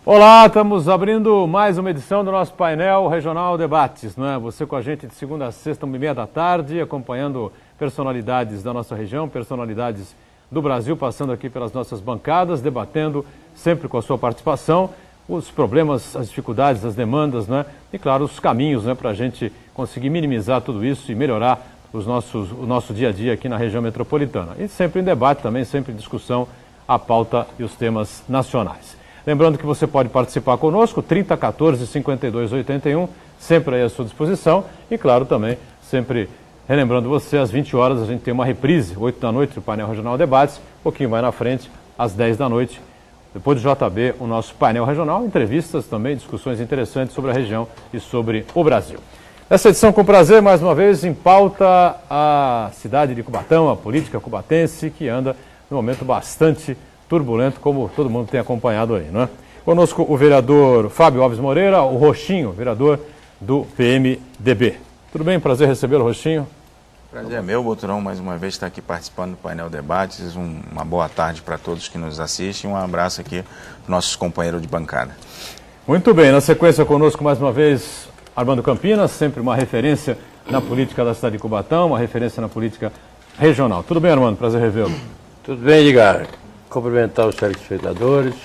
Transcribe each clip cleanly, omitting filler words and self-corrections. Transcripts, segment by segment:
Olá, estamos abrindo mais uma edição do nosso painel Regional Debates, não é? Você com a gente de segunda a sexta, 1h30 da tarde, acompanhando personalidades da nossa região, personalidades do Brasil, passando aqui pelas nossas bancadas, debatendo sempre com a sua participação os problemas, as dificuldades, as demandas, né? E claro, os caminhos, né, para a gente conseguir minimizar tudo isso e melhorar o nosso dia a dia aqui na região metropolitana. E sempre em debate também, sempre em discussão, a pauta e os temas nacionais. Lembrando que você pode participar conosco, 3014-5281, sempre aí à sua disposição. E claro, também, sempre relembrando você, às 20 horas a gente tem uma reprise, 8 da noite, do painel Regional Debates, um pouquinho mais na frente, às 10 da noite. Depois do JB, o nosso painel regional, entrevistas também, discussões interessantes sobre a região e sobre o Brasil. Nessa edição, com prazer, mais uma vez, em pauta a cidade de Cubatão, a política cubatense, que anda num momento bastante turbulento, como todo mundo tem acompanhado aí, não é? Conosco o vereador Fábio Alves Moreira, o Roxinho, vereador do PMDB. Tudo bem? Prazer recebê-lo, Roxinho. Prazer é meu, Boturão, mais uma vez estar aqui participando do painel Debates. Uma boa tarde para todos que nos assistem. Um abraço aqui para nossos companheiros de bancada. Muito bem, na sequência conosco mais uma vez Armando Campinas, sempre uma referência na política da cidade de Cubatão, uma referência na política regional. Tudo bem, Armando? Prazer revê-lo. Tudo bem, Edgar. Cumprimentar os telespectadores,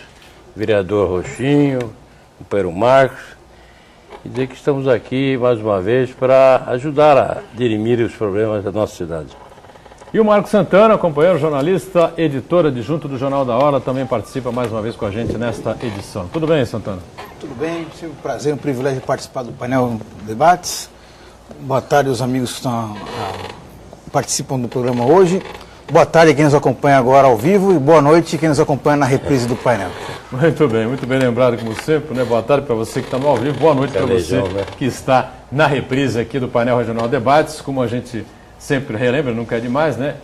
vereador Roxinho, companheiro Marcos, e dizer que estamos aqui mais uma vez para ajudar a dirimir os problemas da nossa cidade. E o Marcos Santana, companheiro jornalista, editor adjunto do Jornal da Hora, também participa mais uma vez com a gente nesta edição. Tudo bem, Santana? Tudo bem, sempre um prazer, um privilégio de participar do painel Debates. Boa tarde aos amigos que participam do programa hoje. Boa tarde a quem nos acompanha agora ao vivo e boa noite a quem nos acompanha na reprise do painel. Muito bem lembrado como sempre, né? Boa tarde para você que está no ao vivo, boa noite para você que está na reprise aqui do painel Regional Debates. Como a gente sempre relembra, nunca é demais, né?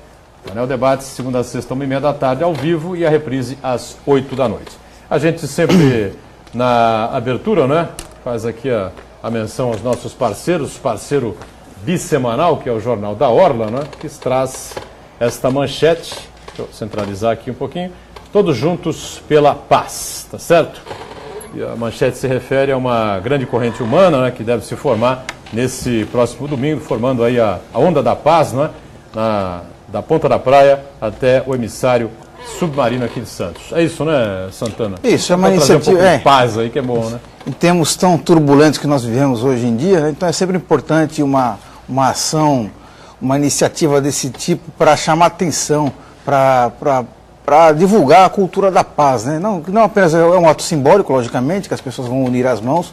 Painel Debates, segunda a sexta, 1h30 da tarde, ao vivo, e a reprise às 8 da noite. A gente sempre, na abertura, né, faz aqui a menção aos nossos parceiros, parceiro bissemanal, que é o Jornal da Orla, né, que traz esta manchete, deixa eu centralizar aqui um pouquinho, todos juntos pela paz, tá certo? E a manchete se refere a uma grande corrente humana, né, que deve se formar nesse próximo domingo, formando aí a Onda da Paz, né, da ponta da praia até o emissário submarino aqui de Santos. É isso, né, Santana? Isso, é uma iniciativa. Um pouco de paz aí, que é bom, né? Em termos tão turbulentos que nós vivemos hoje em dia, né, então é sempre importante uma ação, uma iniciativa desse tipo para chamar atenção, para divulgar a cultura da paz, né? Não apenas é um ato simbólico, logicamente, que as pessoas vão unir as mãos,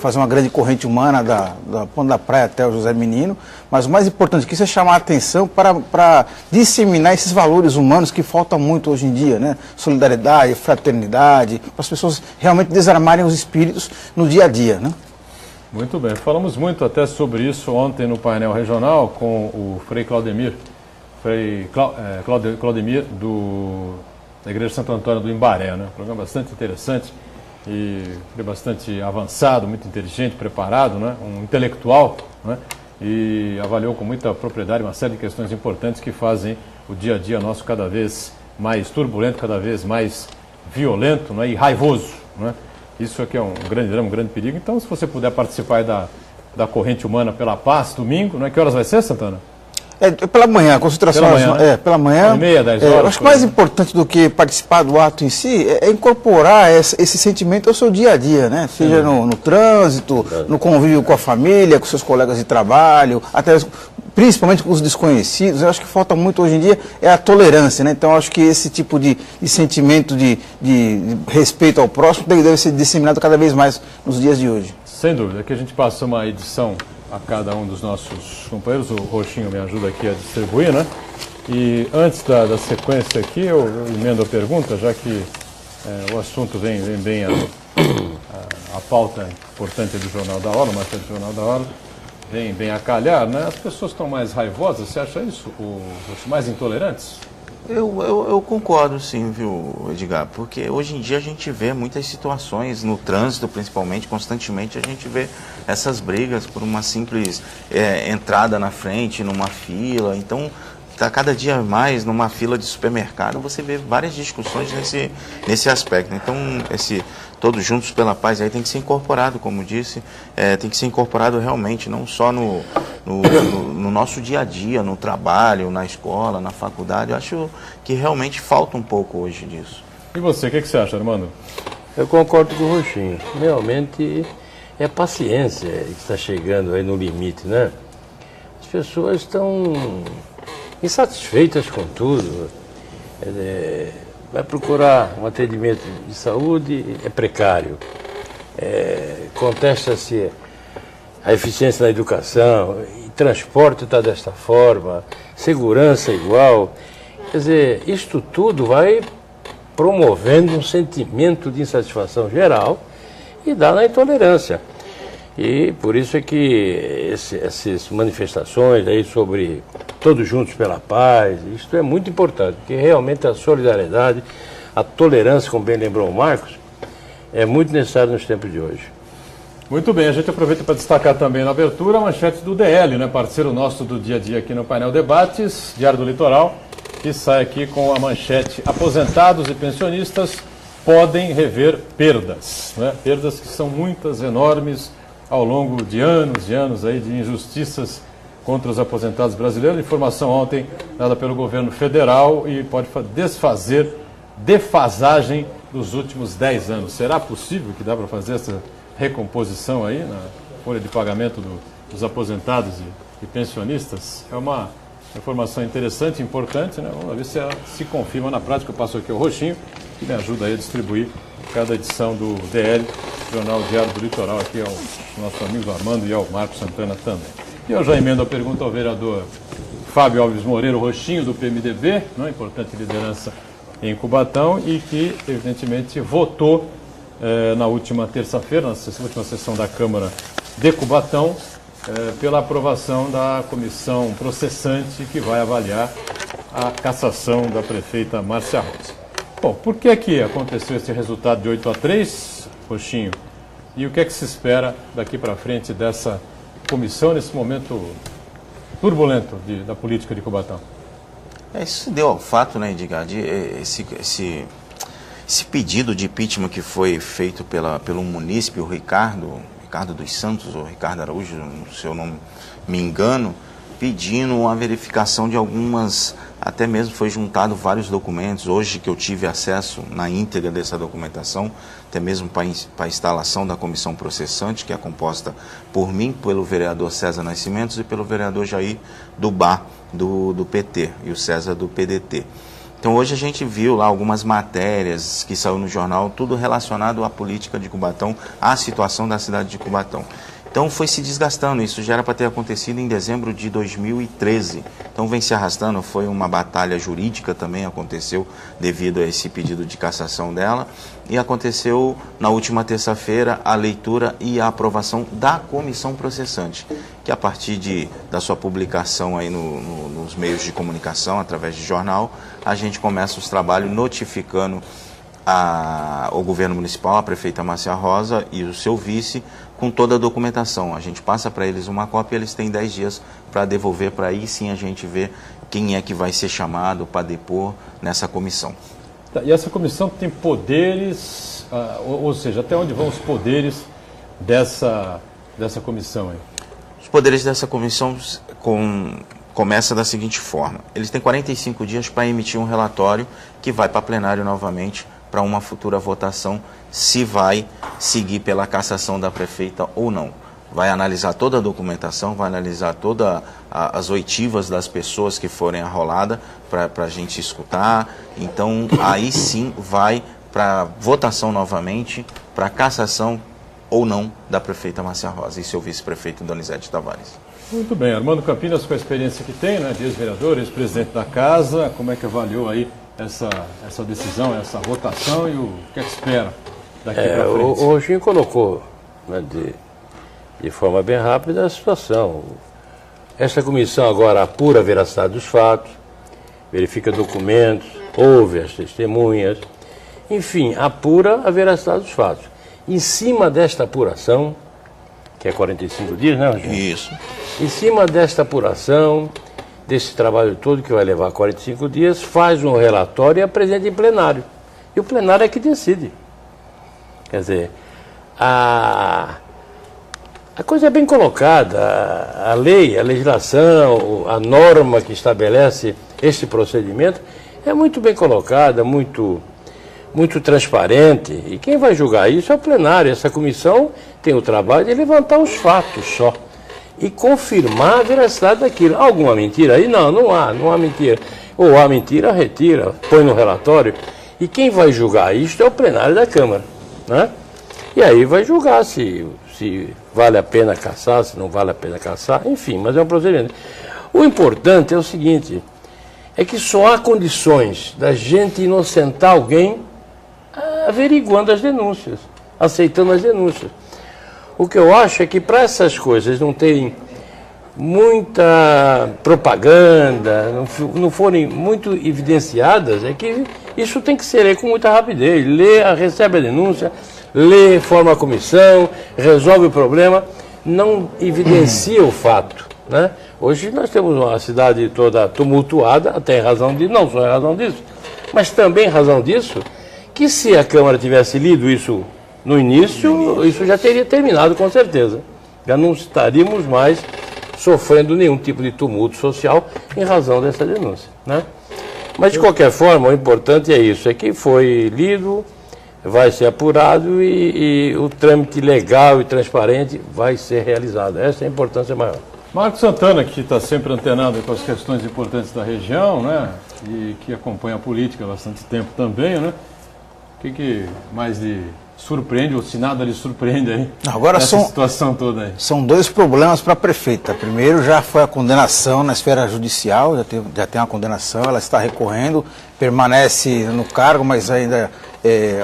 fazer uma grande corrente humana da ponta da praia até o José Menino, mas o mais importante que isso é chamar a atenção para disseminar esses valores humanos que faltam muito hoje em dia, né? Solidariedade, fraternidade, para as pessoas realmente desarmarem os espíritos no dia a dia, né? Muito bem, falamos muito até sobre isso ontem no painel regional com o Frei Claudemir, Claudemir da Igreja de Santo Antônio do Imbaré, né? Um programa bastante interessante e bastante avançado, muito inteligente, preparado, né? Um intelectual, né? E avaliou com muita propriedade uma série de questões importantes que fazem o dia a dia nosso cada vez mais turbulento, cada vez mais violento, né? E raivoso, né? Isso aqui é um grande drama, um grande perigo. Então, se você puder participar aí da corrente humana pela paz, domingo, né? Que horas vai ser, Santana? Pela manhã, a concentração pela manhã, né? Pela manhã. 9h30, 10 horas. Acho que mais importante do que participar do ato em si é incorporar esse sentimento ao seu dia a dia, né? Seja no trânsito, no convívio com a família, com seus colegas de trabalho, até principalmente com os desconhecidos. Eu acho que falta muito hoje em dia é a tolerância, né? Então acho que esse tipo de sentimento de respeito ao próximo deve ser disseminado cada vez mais nos dias de hoje. Sem dúvida, aqui a gente passa uma edição a cada um dos nossos companheiros, o Roxinho me ajuda aqui a distribuir, né? E antes da sequência aqui, eu emendo a pergunta, já que o assunto vem bem a pauta importante do Jornal da Hora, a matéria do Jornal da Hora, vem bem a calhar, né? As pessoas estão mais raivosas, você acha isso? Mais intolerantes? Eu concordo sim, viu, Edgar, porque hoje em dia a gente vê muitas situações no trânsito, principalmente, constantemente a gente vê essas brigas por uma simples entrada na frente, numa fila. Então cada dia mais numa fila de supermercado, você vê várias discussões nesse aspecto. Então, Todos Juntos pela Paz aí tem que ser incorporado, como disse, tem que ser incorporado realmente, não só no nosso dia a dia, no trabalho, na escola, na faculdade. Eu acho que realmente falta um pouco hoje disso. E você, o que você acha, Armando? Eu concordo com o Roxinho. Realmente é paciência que está chegando aí no limite, né? As pessoas estão insatisfeitas com tudo. Vai procurar um atendimento de saúde, é precário. Contesta-se a eficiência na educação, e transporte está desta forma, segurança igual. Quer dizer, isto tudo vai promovendo um sentimento de insatisfação geral e dá na intolerância. E por isso é que essas manifestações aí sobre Todos Juntos pela Paz, isto é muito importante, porque realmente a solidariedade, a tolerância, como bem lembrou o Marcos, é muito necessário nos tempos de hoje. Muito bem, a gente aproveita para destacar também na abertura a manchete do DL, né, parceiro nosso do dia a dia aqui no Painel Debates, Diário do Litoral, que sai aqui com a manchete: aposentados e pensionistas podem rever perdas, né? Perdas que são muitas, enormes, ao longo de anos aí de injustiças contra os aposentados brasileiros. Informação ontem dada pelo governo federal e pode desfazer defasagem dos últimos 10 anos. Será possível que dá para fazer essa recomposição aí na folha de pagamento dos aposentados e pensionistas? É uma informação interessante e importante, né? Vamos ver se ela se confirma na prática. Eu passo aqui ao Roxinho, que me ajuda aí a distribuir cada edição do DL, Jornal Diário do Litoral, aqui ao nosso amigo Armando e ao Marcos Santana também. E eu já emendo a pergunta ao vereador Fábio Alves Moreira, Roxinho, do PMDB, né? Importante liderança em Cubatão, e que, evidentemente, votou na última terça-feira, na última sessão da Câmara de Cubatão, pela aprovação da comissão processante que vai avaliar a cassação da prefeita Márcia Rosa. Bom, por que aconteceu esse resultado de 8-3, Roxinho? E o que é que se espera daqui para frente dessa comissão nesse momento turbulento da política de Cubatão? Isso deu ao fato, né, Edgar, esse pedido de impeachment que foi feito pelo munícipe, o Ricardo dos Santos, ou Ricardo Araújo, se eu não me engano, pedindo uma verificação de algumas, até mesmo foi juntado vários documentos, hoje que eu tive acesso na íntegra dessa documentação, até mesmo para a instalação da comissão processante, que é composta por mim, pelo vereador César Nascimentos e pelo vereador Jair Dubá, do PT, e o César do PDT. Então hoje a gente viu lá algumas matérias que saiu no jornal, tudo relacionado à política de Cubatão, à situação da cidade de Cubatão. Então foi se desgastando, isso já era para ter acontecido em dezembro de 2013. Então vem se arrastando, foi uma batalha jurídica também, aconteceu devido a esse pedido de cassação dela. E aconteceu na última terça-feira a leitura e a aprovação da comissão processante, que a partir da sua publicação aí nos meios de comunicação, através de jornal, a gente começa os trabalhos notificando o governo municipal, a prefeita Márcia Rosa e o seu vice, com toda a documentação. A gente passa para eles uma cópia, eles têm 10 dias para devolver, para aí sim a gente ver quem é que vai ser chamado para depor nessa comissão. E essa comissão tem poderes, ou seja, até onde vão os poderes dessa comissão aí? Os poderes dessa comissão começa da seguinte forma: eles têm 45 dias para emitir um relatório que vai para plenário novamente para uma futura votação, se vai seguir pela cassação da prefeita ou não. Vai analisar toda a documentação, vai analisar todas as oitivas das pessoas que forem arroladas para a gente escutar. Então, aí sim vai para votação novamente, para cassação ou não da prefeita Márcia Rosa e seu vice-prefeito Donizete Tavares. Muito bem, Armando Campinas, com a experiência que tem, né, de ex-vereador, ex-presidente da casa, como é que avaliou aí essa decisão, essa votação e o que é que espera daqui para frente? O Roxinho colocou, né, de forma bem rápida a situação. Esta comissão agora apura a veracidade dos fatos, verifica documentos, ouve as testemunhas, enfim, apura a veracidade dos fatos. Em cima desta apuração, que é 45 dias, né, Roxinho? Isso. Em cima desta apuração, desse trabalho todo, que vai levar 45 dias, faz um relatório e apresenta em plenário. E o plenário é que decide. Quer dizer, a coisa é bem colocada, a lei, a legislação, a norma que estabelece esse procedimento é muito bem colocada, muito transparente, e quem vai julgar isso é o plenário. Essa comissão tem o trabalho de levantar os fatos só e confirmar a veracidade daquilo. Alguma mentira aí? Não há mentira. Ou há mentira, retira, põe no relatório, e quem vai julgar isso é o plenário da Câmara, né? E aí vai julgar se vale a pena caçar, se não vale a pena caçar, enfim, mas é um procedimento. O importante é o seguinte, é que só há condições da gente inocentar alguém averiguando as denúncias, aceitando as denúncias. O que eu acho é que para essas coisas não terem muita propaganda, não forem muito evidenciadas, é que isso tem que ser com muita rapidez. Recebe a denúncia, lê, forma a comissão, resolve o problema, não evidencia o fato, né? Hoje nós temos uma cidade toda tumultuada, até em razão disso, não só em razão disso, mas também em razão disso, que se a Câmara tivesse lido isso no início, isso já teria terminado com certeza. Já não estaríamos mais sofrendo nenhum tipo de tumulto social em razão dessa denúncia, né? Mas de qualquer forma, o importante é isso, é que foi lido, vai ser apurado e o trâmite legal e transparente vai ser realizado. Essa é a importância maior. Marcos Santana, que está sempre antenado com as questões importantes da região, né? E que acompanha a política há bastante tempo também, né? O que mais lhe surpreende, ou se nada lhe surpreende aí, agora nessa situação toda aí? São dois problemas para a prefeita. Primeiro, já foi a condenação na esfera judicial, já tem uma condenação, ela está recorrendo, permanece no cargo, mas ainda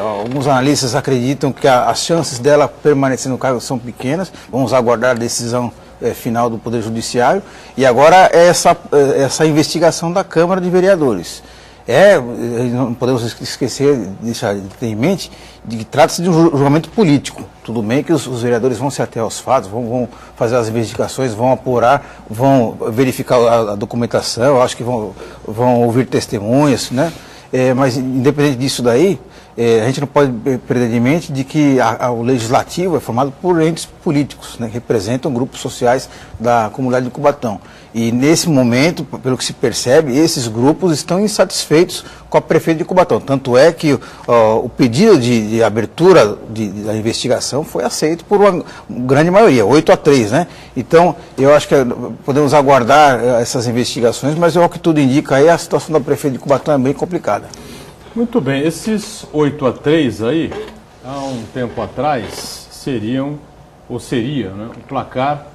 alguns analistas acreditam que as chances dela permanecer no cargo são pequenas. Vamos aguardar a decisão final do Poder Judiciário. E agora essa investigação da Câmara de Vereadores. Não podemos esquecer, deixar de ter em mente, de que trata-se de um julgamento político. Tudo bem que os vereadores vão se ater aos fatos, vão fazer as investigações, vão apurar, vão verificar a documentação, acho que vão ouvir testemunhas, né? Mas independente disso daí, a gente não pode perder de mente de que o legislativo é formado por entes políticos, né, que representam grupos sociais da comunidade de Cubatão. E nesse momento, pelo que se percebe, esses grupos estão insatisfeitos com a prefeita de Cubatão. Tanto é que o pedido de abertura da investigação foi aceito por uma grande maioria, 8-3, né? Então, eu acho que podemos aguardar essas investigações, mas ao que tudo indica aí, a situação da prefeita de Cubatão é bem complicada. Muito bem, esses 8-3 aí, há um tempo atrás, seria, né, o placar.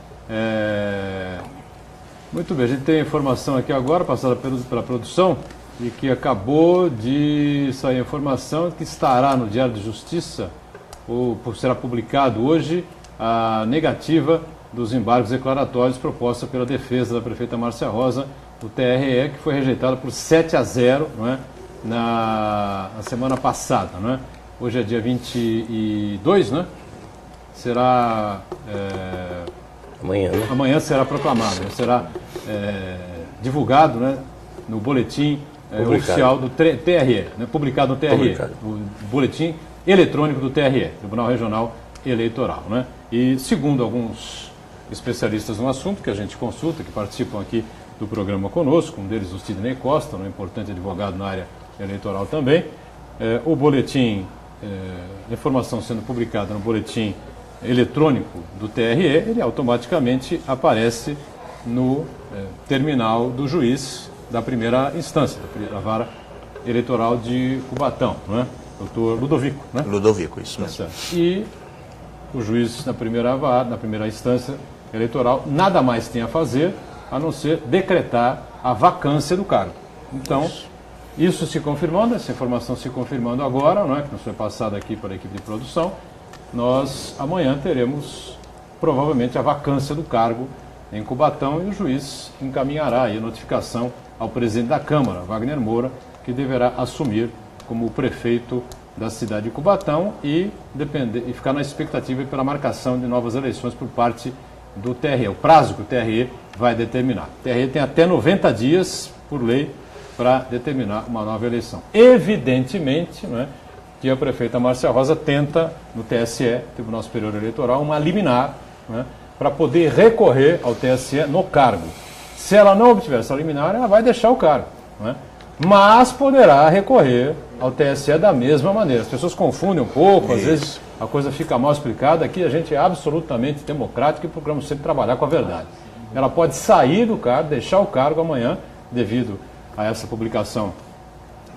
Muito bem, a gente tem a informação aqui agora, passada pela produção, de que acabou de sair a informação que estará no Diário de Justiça, ou será publicado hoje, a negativa dos embargos declaratórios proposta pela defesa da prefeita Márcia Rosa, o TRE, que foi rejeitado por 7-0, não é? Na semana passada, não é? Hoje é dia 22, né? Será... Amanhã, né? Amanhã será proclamado, será divulgado, né, no boletim oficial do TRE, né, publicado no TRE, o boletim eletrônico do TRE, Tribunal Regional Eleitoral, né? E segundo alguns especialistas no assunto que a gente consulta, que participam aqui do programa conosco, um deles o Sidney Costa, um importante advogado na área eleitoral também, o boletim, a informação sendo publicada no boletim eletrônico do TRE, ele automaticamente aparece no terminal do juiz da primeira instância, da vara eleitoral de Cubatão, não é? Doutor Ludovico, né? Ludovico, isso mesmo. E o juiz na primeira instância eleitoral nada mais tem a fazer a não ser decretar a vacância do cargo. Então, isso se confirmando, essa informação se confirmando agora, não é? Que nos foi passada aqui para a equipe de produção, nós amanhã teremos provavelmente a vacância do cargo em Cubatão e o juiz encaminhará aí a notificação ao presidente da Câmara, Wagner Moura, que deverá assumir como prefeito da cidade de Cubatão e ficar na expectativa pela marcação de novas eleições por parte do TRE, o prazo que o TRE vai determinar. O TRE tem até 90 dias, por lei, para determinar uma nova eleição. Evidentemente, né, que a prefeita Márcia Rosa tenta, no TSE, Tribunal Superior Eleitoral, uma liminar, né, para poder recorrer ao TSE no cargo. Se ela não obtiver essa liminar, ela vai deixar o cargo, né, mas poderá recorrer ao TSE da mesma maneira. As pessoas confundem um pouco, às vezes a coisa fica mal explicada. Aqui a gente é absolutamente democrático e procuramos sempre trabalhar com a verdade. Ela pode sair do cargo, deixar o cargo amanhã, devido a essa publicação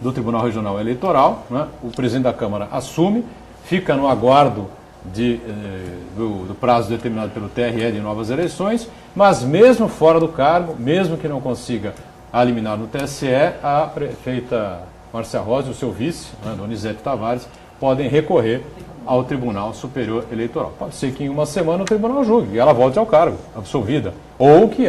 do Tribunal Regional Eleitoral, né? O presidente da Câmara assume, fica no aguardo do prazo determinado pelo TRE de novas eleições, mas mesmo fora do cargo, mesmo que não consiga eliminar no TSE, a prefeita Márcia Rosa e o seu vice, né, Donizete Tavares, podem recorrer ao Tribunal Superior Eleitoral. Pode ser que em uma semana o tribunal julgue e ela volte ao cargo, absolvida. Ou que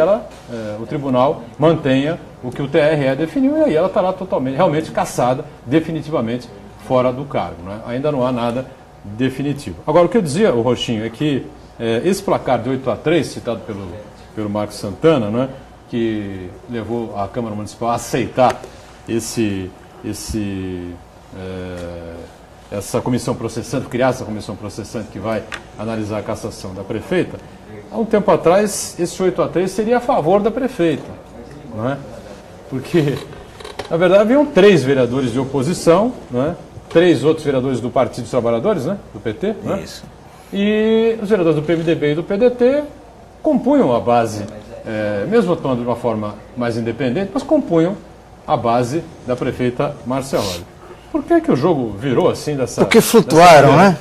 o tribunal mantenha o que o TRE definiu e aí ela estará realmente cassada, definitivamente fora do cargo, né? Ainda não há nada definitivo. Agora, o que eu dizia, o Rochinho, é que esse placar de 8-3, citado pelo Marcos Santana, né, que levou a Câmara Municipal a aceitar essa comissão processante, criar essa comissão processante que vai analisar a cassação da prefeita, há um tempo atrás, esse 8-3 seria a favor da prefeita, não é? Porque, na verdade, haviam 3 vereadores de oposição, não é? 3 outros vereadores do Partido dos Trabalhadores, né? Do PT, né? Isso. E os vereadores do PMDB e do PDT compunham a base, mesmo atuando de uma forma mais independente, mas compunham a base da prefeita Márcia Rosa. Por que o jogo virou assim dessa... Porque flutuaram, né?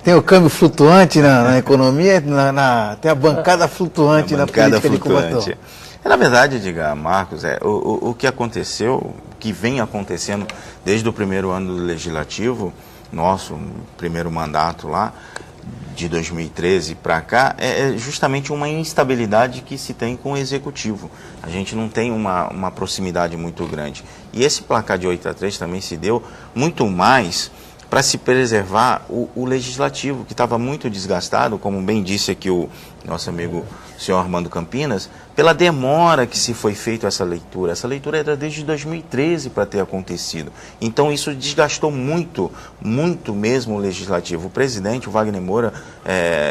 Tem o câmbio flutuante na economia, tem a bancada flutuante na política de Cubatão. Na verdade, diga, Marcos, o que aconteceu, o que vem acontecendo desde o primeiro ano do Legislativo, nosso primeiro mandato lá, de 2013 para cá, é justamente uma instabilidade que se tem com o Executivo. A gente não tem uma proximidade muito grande. E esse placar de 8-3 também se deu muito mais para se preservar o Legislativo, que estava muito desgastado, como bem disse aqui o nosso amigo senhor Armando Campinas, pela demora que se foi feita essa leitura. Essa leitura era desde 2013 para ter acontecido. Então isso desgastou muito, muito mesmo o Legislativo. O presidente, o Wagner Moura,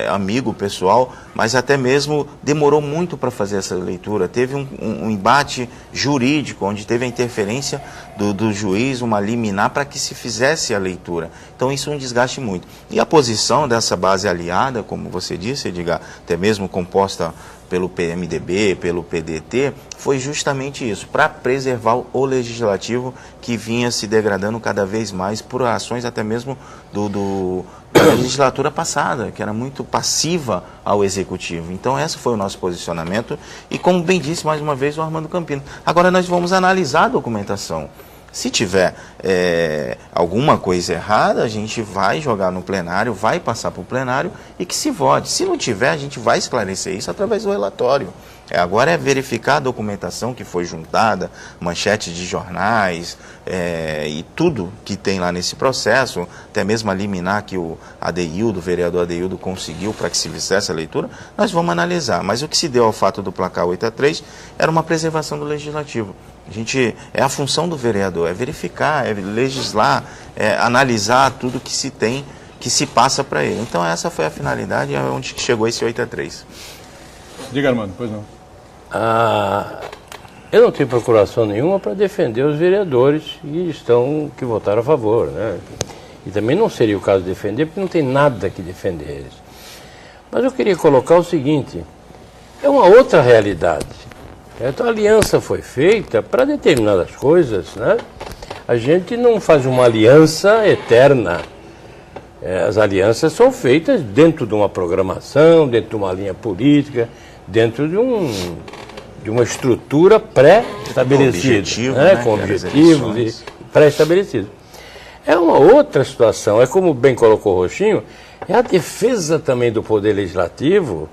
amigo pessoal, mas até mesmo demorou muito para fazer essa leitura. Teve um embate jurídico, onde teve a interferência do juiz, uma liminar, para que se fizesse a leitura. Então isso é um desgaste muito. E a posição dessa base aliada, como você disse, Edgar, até mesmo composta pelo PMDB, pelo PDT, foi justamente isso, para preservar o Legislativo, que vinha se degradando cada vez mais por ações até mesmo da legislatura passada, que era muito passiva ao Executivo. Então esse foi o nosso posicionamento e, como bem disse mais uma vez o Armando Campinas, agora nós vamos analisar a documentação. Se tiver alguma coisa errada, a gente vai jogar no plenário, vai passar para o plenário e que se vote. Se não tiver, a gente vai esclarecer isso através do relatório. Agora é verificar a documentação que foi juntada, manchetes de jornais e tudo que tem lá nesse processo, até mesmo a liminar que o vereador Adeildo conseguiu para que se fizesse a leitura, nós vamos analisar. Mas o que se deu ao fato do placar 8-3 era uma preservação do Legislativo. É a função do vereador, é verificar, é legislar, é analisar tudo que se tem, que se passa para ele. Então essa foi a finalidade, é onde chegou esse 8-3. Diga, Armando, pois não. Eu não tenho procuração nenhuma para defender os vereadores que votaram a favor, né? E também não seria o caso de defender, porque não tem nada que defender eles. Mas eu queria colocar o seguinte, é uma outra realidade. Então a aliança foi feita para determinadas coisas, né? A gente não faz uma aliança eterna. As alianças são feitas dentro de uma programação, dentro de uma linha política, dentro de uma estrutura pré-estabelecida, com objetivos pré-estabelecidos. É uma outra situação, é como bem colocou o Rochinho, é a defesa também do Poder Legislativo,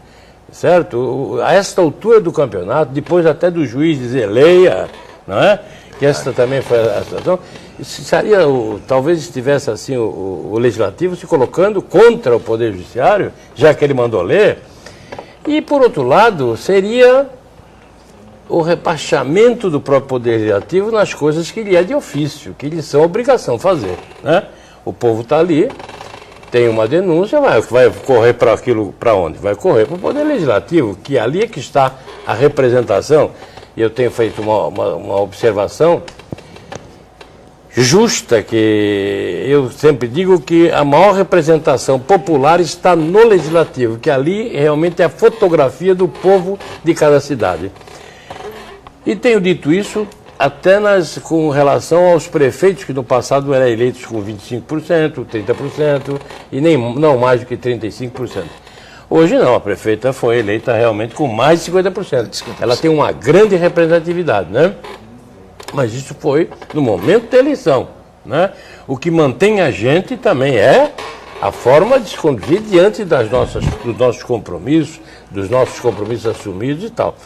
certo? A esta altura do campeonato, depois até do juiz dizer leia, não é? Que esta também foi a situação. Talvez estivesse assim o Legislativo se colocando contra o Poder Judiciário, já que ele mandou ler. E, por outro lado, seria o rebaixamento do próprio Poder Legislativo nas coisas que lhe é de ofício, que lhe são obrigação fazer, né? O povo está ali, tem uma denúncia, vai correr para aquilo, para onde? Vai correr para o Poder Legislativo, que ali é que está a representação. E eu tenho feito uma observação justa, que eu sempre digo que a maior representação popular está no Legislativo, que ali realmente é a fotografia do povo de cada cidade. E tenho dito isso até com relação aos prefeitos que no passado eram eleitos com 25%, 30% e não mais do que 35%. Hoje não, a prefeita foi eleita realmente com mais de 50%. Ela tem uma grande representatividade, né? Mas isso foi no momento da eleição, né? O que mantém a gente também é a forma de se conduzir diante dos nossos compromissos, assumidos e tal.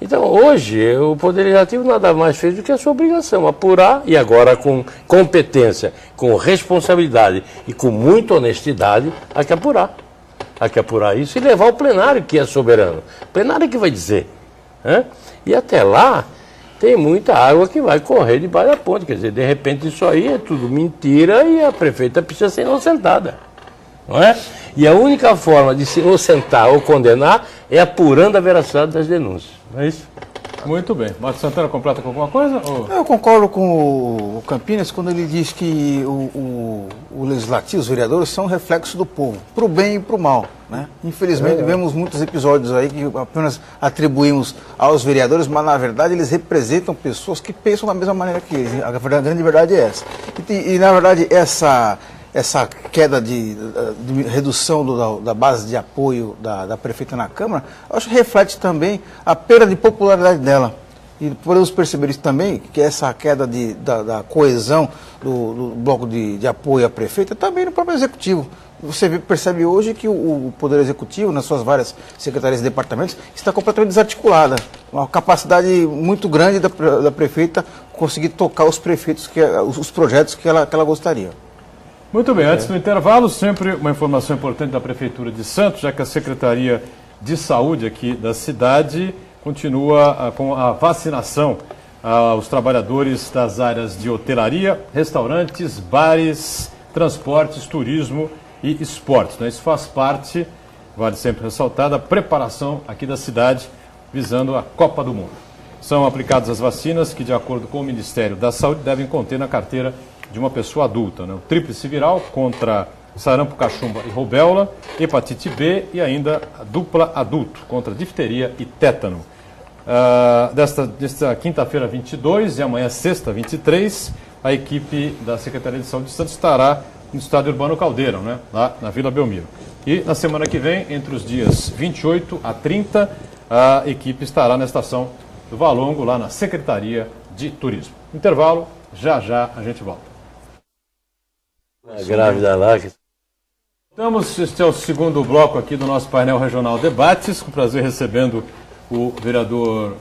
Então, hoje, o Poder Legislativo nada mais fez do que a sua obrigação, apurar, e agora com competência, com responsabilidade e com muita honestidade, há que apurar. Há que apurar isso e levar ao plenário, que é soberano. O plenário que vai dizer, né? E até lá, tem muita água que vai correr debaixo da ponte. Quer dizer, de repente isso aí é tudo mentira e a prefeita precisa ser inocentada, não é? E a única forma de se inocentar ou condenar é apurando a veracidade das denúncias, não é isso? Muito bem. Marcos Santana completa com alguma coisa? Ou... Eu concordo com o Campinas quando ele diz que o Legislativo, os vereadores, são reflexo do povo, para o bem e para o mal, né? Infelizmente, vemos muitos episódios aí que apenas atribuímos aos vereadores, mas na verdade eles representam pessoas que pensam da mesma maneira que eles. A grande verdade é essa. E na verdade, essa queda de redução da base de apoio da prefeita na Câmara, eu acho que reflete também a perda de popularidade dela. E podemos perceber isso também, que essa queda da coesão do bloco de apoio à prefeita também no próprio Executivo. Você percebe hoje que o Poder Executivo, nas suas várias secretarias e departamentos, está completamente desarticulada. Uma capacidade muito grande da prefeita conseguir tocar os projetos que ela gostaria. Muito bem, antes do intervalo, sempre uma informação importante da Prefeitura de Santos, já que a Secretaria de Saúde aqui da cidade continua com a vacinação aos trabalhadores das áreas de hotelaria, restaurantes, bares, transportes, turismo e esportes, né? Isso faz parte, vale sempre ressaltar, da preparação aqui da cidade visando a Copa do Mundo. São aplicadas as vacinas que, de acordo com o Ministério da Saúde, devem conter na carteira de uma pessoa adulta, né? O tríplice viral contra sarampo, cachumba e rubéola, hepatite B e ainda a dupla adulto contra difteria e tétano. Desta quinta-feira 22 e amanhã sexta 23, a equipe da Secretaria de Saúde de Santos estará no Estádio Urbano Caldeirão, né? Lá na Vila Belmiro. E na semana que vem, entre os dias 28 a 30, a equipe estará na estação do Valongo, lá na Secretaria de Turismo. Intervalo, já a gente volta. Grávida lá. Este é o segundo bloco aqui do nosso painel regional Debates, com prazer recebendo o vereador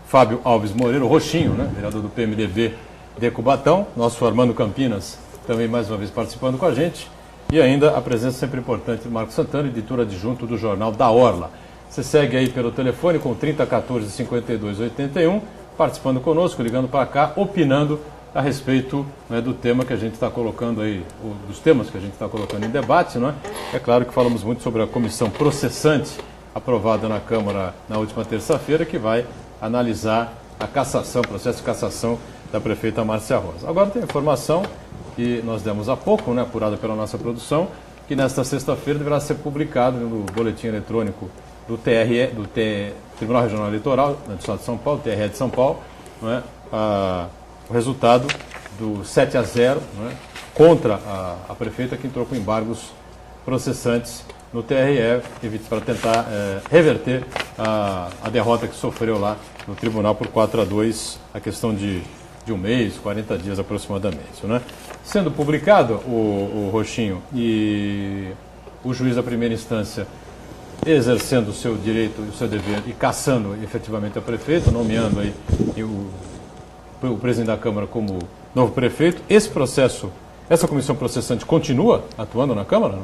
Fábio Alves Moreira, o Roxinho, né? Vereador do PMDB de Cubatão, nosso Armando Campinas, também mais uma vez participando com a gente, e ainda a presença sempre importante do Marcos Santana, editor adjunto do Jornal da Orla. Você segue aí pelo telefone com 3014-5281, participando conosco, ligando para cá, opinando a respeito, né, do tema que a gente está colocando aí, dos temas que a gente está colocando em debate, não é? É claro que falamos muito sobre a comissão processante aprovada na Câmara na última terça-feira, que vai analisar a cassação, processo de cassação da prefeita Márcia Rosa. Agora tem informação que nós demos há pouco, né, apurada pela nossa produção, que nesta sexta-feira deverá ser publicado no boletim eletrônico do Tribunal Regional Eleitoral do Estado de São Paulo, TRE de São Paulo, não é? O resultado do 7-0, não é? Contra a prefeita, que entrou com embargos processantes no TRE para tentar reverter a derrota que sofreu lá no tribunal por 4-2, a questão de um mês, 40 dias aproximadamente, né? Sendo publicado o Roxinho e o juiz da primeira instância exercendo o seu direito e o seu dever e cassando efetivamente a prefeita, nomeando aí o presidente da Câmara como novo prefeito, essa comissão processante continua atuando na Câmara, não?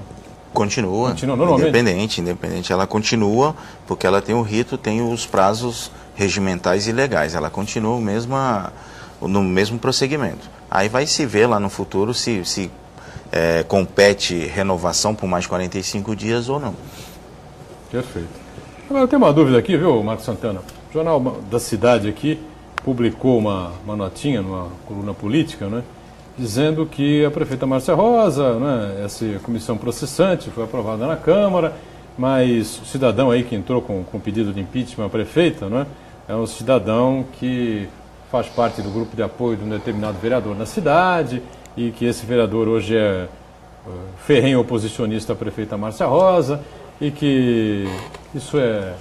Continua normalmente? Independente. Ela continua, porque ela tem o rito, tem os prazos regimentais e legais. Ela continua no mesmo prosseguimento. Aí vai se ver lá no futuro se compete renovação por mais 45 dias ou não. Perfeito. Agora eu tenho uma dúvida aqui, viu, Marcos Santana? O Jornal da Cidade aqui publicou uma notinha numa coluna política, né, dizendo que a prefeita Márcia Rosa, né, essa comissão processante foi aprovada na Câmara, mas o cidadão aí que entrou com pedido de impeachment à prefeita, né, é um cidadão que faz parte do grupo de apoio de um determinado vereador na cidade e que esse vereador hoje é ferrenho oposicionista à prefeita Márcia Rosa e que isso é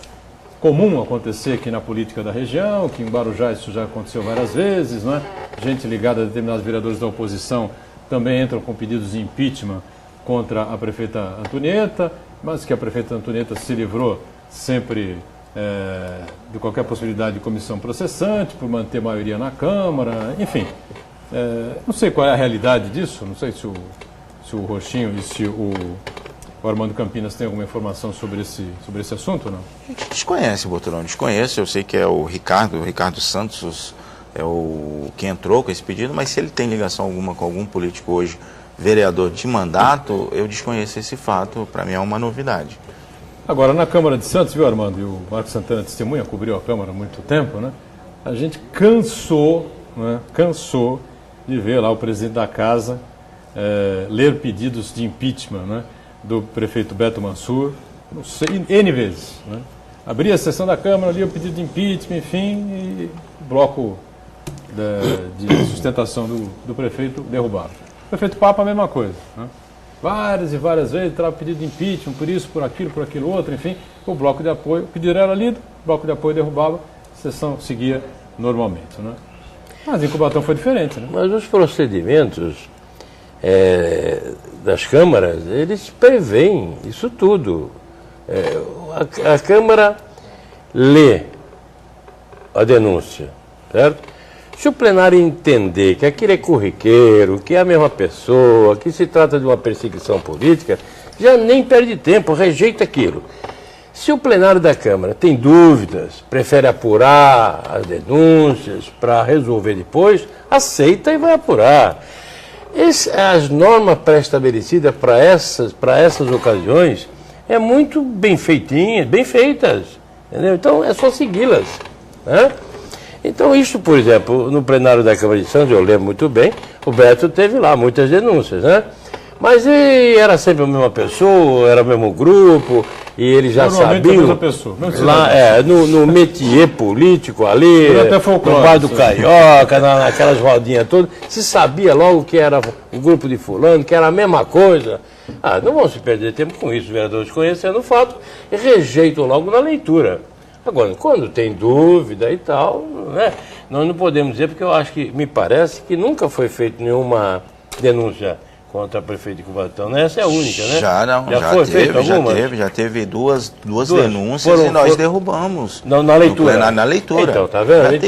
comum acontecer aqui na política da região, que em Guarujá isso já aconteceu várias vezes, não é? Gente ligada a determinados vereadores da oposição também entram com pedidos de impeachment contra a prefeita Antonieta, mas que a prefeita Antonieta se livrou sempre de qualquer possibilidade de comissão processante, por manter maioria na Câmara, enfim. Não sei qual é a realidade disso, não sei se o Rochinho e se o Armando Campinas tem alguma informação sobre esse assunto ou não? A gente desconhece, Boturão, desconhece. Eu sei que é o Ricardo Santos é o que entrou com esse pedido, mas se ele tem ligação alguma com algum político hoje, vereador de mandato, eu desconheço esse fato, para mim é uma novidade. Agora, na Câmara de Santos, viu, Armando, e o Marcos Santana testemunha, cobriu a Câmara há muito tempo, né? A gente cansou de ver lá o presidente da casa ler pedidos de impeachment, né, do prefeito Beto Mansur, não sei, N vezes, né? Abria a sessão da Câmara, lia o pedido de impeachment, enfim, e o bloco de sustentação do prefeito derrubava. O prefeito Papa, a mesma coisa, né? Várias e várias vezes trava pedido de impeachment, por isso, por aquilo outro, enfim, o bloco de apoio, o pedido era lido, o bloco de apoio derrubava, a sessão seguia normalmente, né? Mas em Cubatão foi diferente, né? Mas os procedimentos das câmaras, eles preveem isso tudo. A Câmara lê a denúncia, certo? Se o plenário entender que aquilo é corriqueiro, que é a mesma pessoa, que se trata de uma perseguição política, já nem perde tempo, rejeita aquilo. Se o plenário da Câmara tem dúvidas, prefere apurar as denúncias para resolver depois, aceita e vai apurar. As normas pré-estabelecidas para essas ocasiões é muito bem feitinhas, bem feitas, entendeu? Então é só segui-las, né? Então isso, por exemplo, no plenário da Câmara de Santos, eu lembro muito bem, o Beto teve lá muitas denúncias, né? Mas era sempre a mesma pessoa, era o mesmo grupo, e ele já sabia. A mesma pessoa, lá, no métier político ali, no bar do Carioca, naquelas rodinhas todas, se sabia logo que era o grupo de fulano, que era a mesma coisa. Não vão se perder tempo com isso, os vereadores conhecendo o fato, e rejeitam logo na leitura. Agora, quando tem dúvida e tal, né, nós não podemos dizer, porque eu acho que, me parece que nunca foi feita nenhuma denúncia contra a prefeita de Cubatão, né? Essa é a única, né? Já teve duas denúncias e nós derrubamos. Na leitura? Na leitura. Então, tá vendo?